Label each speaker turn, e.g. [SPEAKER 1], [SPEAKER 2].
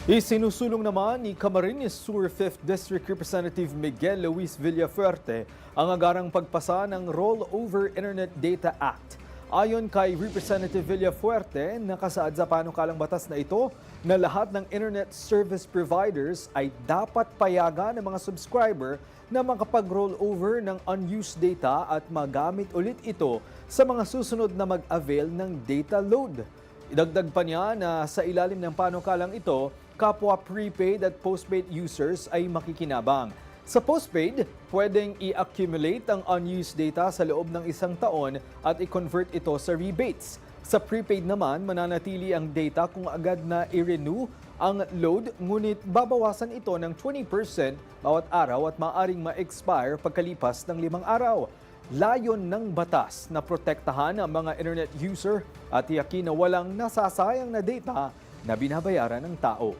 [SPEAKER 1] Isinusulong naman ni Camarines Sur 5th District Representative Miguel Luis Villafuerte ang agarang pagpasa ng Rollover Internet Data Act. Ayon kay Representative Villafuerte, nakasaad sa panukalang batas na ito na lahat ng internet service providers ay dapat payagan ng mga subscriber na makapag-rollover ng unused data at magamit ulit ito sa mga susunod na mag-avail ng data load. Idagdag pa niya na sa ilalim ng panukalang ito, kapwa prepaid at postpaid users ay makikinabang. Sa postpaid, pwedeng i-accumulate ang unused data sa loob ng isang taon at i-convert ito sa rebates. Sa prepaid naman, mananatili ang data kung agad na i-renew ang load, ngunit babawasan ito ng 20% bawat araw at maaaring ma-expire pagkalipas ng 5 araw. Layon ng batas na protektahan ang mga internet user at tiyakin na walang nasasayang na data na binabayaran ng tao.